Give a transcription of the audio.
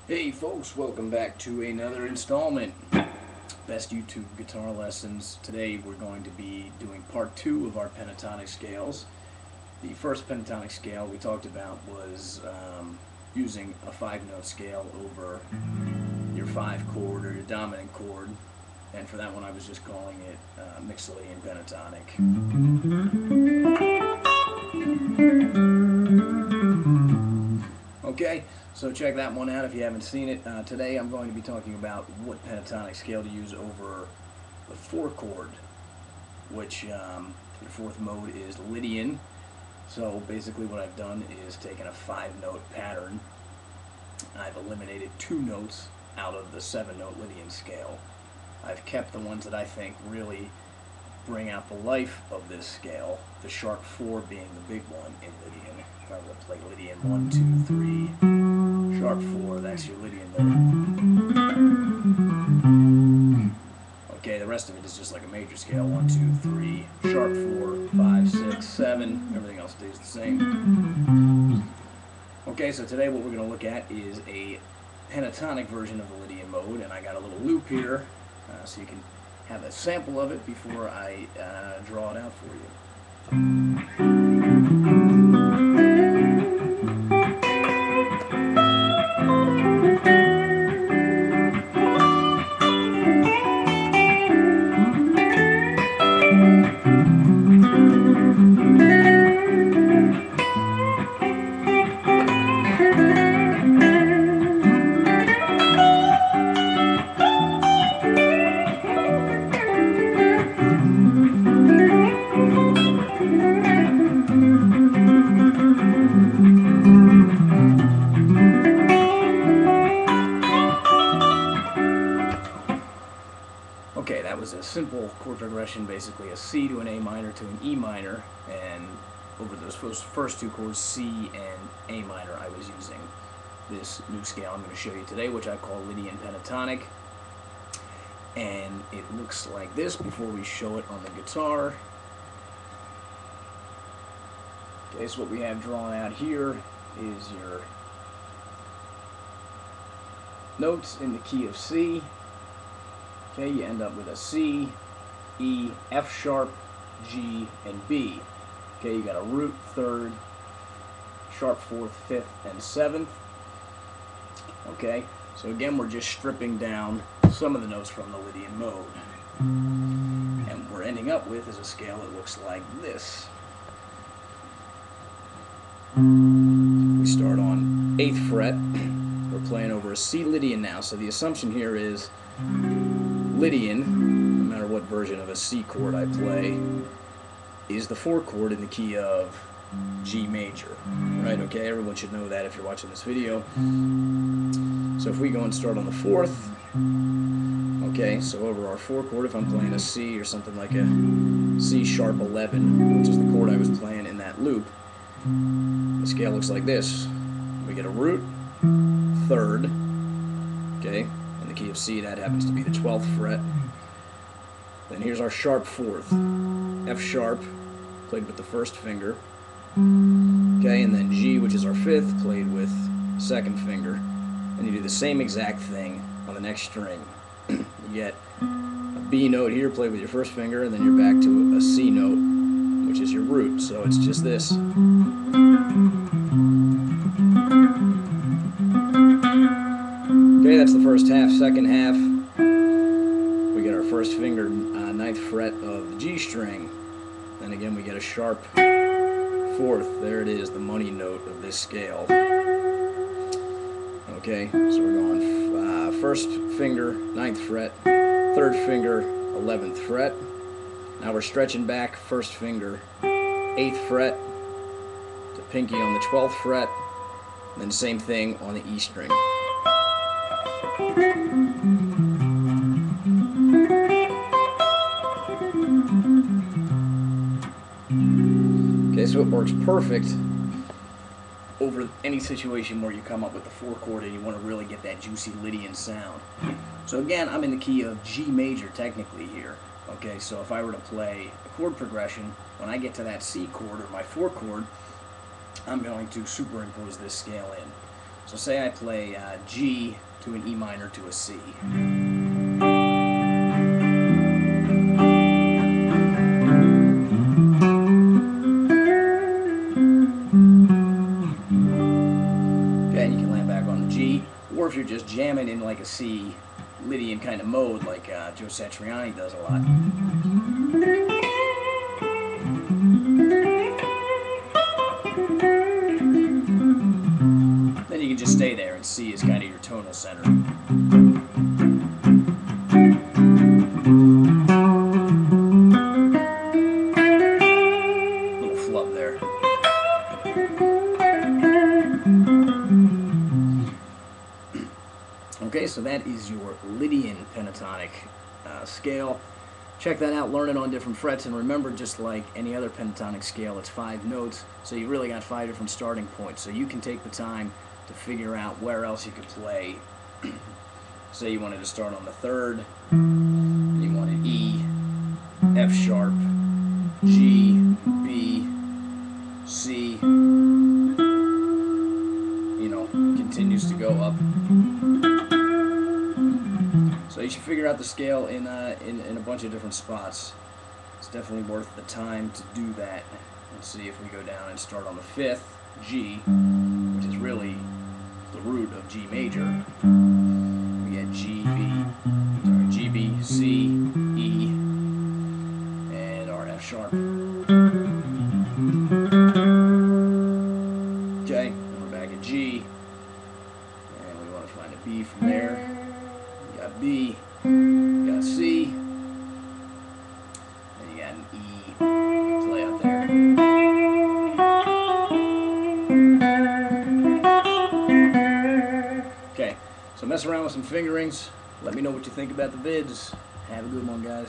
Hey folks, welcome back to another installment. Best YouTube guitar lessons. Today we're going to be doing part 2 of our pentatonic scales. The first pentatonic scale we talked about was using a 5-note scale over your 5 chord or your dominant chord. And for that one I was just calling it mixed Lydian pentatonic. Okay, so check that one out if you haven't seen it. Today I'm going to be talking about what pentatonic scale to use over the 4 chord, which the 4th mode is Lydian. So basically what I've done is taken a 5-note pattern. I've eliminated 2 notes out of the 7-note Lydian scale. I've kept the ones that I think really bring out the life of this scale, the sharp 4 being the big one in Lydian. If I were to play Lydian 1, 2, 3, sharp 4, that's your Lydian note. Okay, the rest of it is just like a major scale, 1, 2, 3, sharp 4, 5, 6, 7, everything else stays the same. Okay, so today what we're going to look at is a pentatonic version of the Lydian mode, and I got a little loop here, so you can have a sample of it before I draw it out for you. Okay, that was a simple chord progression, basically a C to an A minor to an E minor, and over those first 2 chords, C and A minor, I was using this new scale I'm going to show you today, which I call Lydian pentatonic. And it looks like this before we show it on the guitar. Okay, so what we have drawn out here is your notes in the key of C. Okay, you end up with a C, E, F sharp, G, and B. Okay, you got a root, 3rd, sharp 4th, 5th, and 7th. Okay, so again we're just stripping down some of the notes from the Lydian mode. And what we're ending up with is a scale that looks like this. We start on 8th fret. We're playing over a C Lydian now, so the assumption here is Lydian, no matter what version of a C chord I play, is the 4 chord in the key of G major. Right, okay, everyone should know that if you're watching this video. So if we go and start on the 4th, okay, so over our 4 chord, if I'm playing a C or something like a C sharp 11, which is the chord I was playing in that loop, the scale looks like this. We get a root, 3rd, okay, in the key of C, that happens to be the 12th fret. Then here's our sharp 4th, F sharp, played with the 1st finger, okay, and then G, which is our 5th, played with 2nd finger. And you do the same exact thing on the next string. You get a B note here played with your 1st finger, and then you're back to a C note, which is your root. So it's just this. Okay, that's the first half. Second half, we get our 1st finger, 9th fret of the G string. Then again, we get a sharp 4th. There it is, the money note of this scale. Okay, so we're going 1st finger, 9th fret, 3rd finger, 11th fret. Now we're stretching back, 1st finger, 8th fret, to pinky on the 12th fret, and then same thing on the E string. Okay, so it works perfect over any situation where you come up with the 4 chord and you want to really get that juicy Lydian sound. So again, I'm in the key of G major technically here. Okay, so if I were to play a chord progression, when I get to that C chord or my 4 chord, I'm going to superimpose this scale in. So say I play G to an E minor to a C. Okay, and you can land back on the G, or if you're just jamming in like a C Lydian kind of mode, like Joe Satriani does a lot. Then you can just stay there, and C is kind of your tonal center. Little flub there. Okay, so that is your Lydian pentatonic scale. Check that out, learn it on different frets, and remember, just like any other pentatonic scale, it's 5 notes, so you really got 5 different starting points. So you can take the time to figure out where else you could play. Say you wanted to start on the 3rd, and you wanted E, F sharp, G, B, C, you know, continues to go up. So you should figure out the scale in a bunch of different spots. It's definitely worth the time to do that. Let's see if we go down and start on the 5th, G, which is really the root of G major. We get G, B, C, E, and our F sharp. Okay, and we're back at G, and we want to find a B from there. You got B, you got C, and you got an E. Play out there. Okay, so mess around with some fingerings. Let me know what you think about the vids. Have a good one, guys.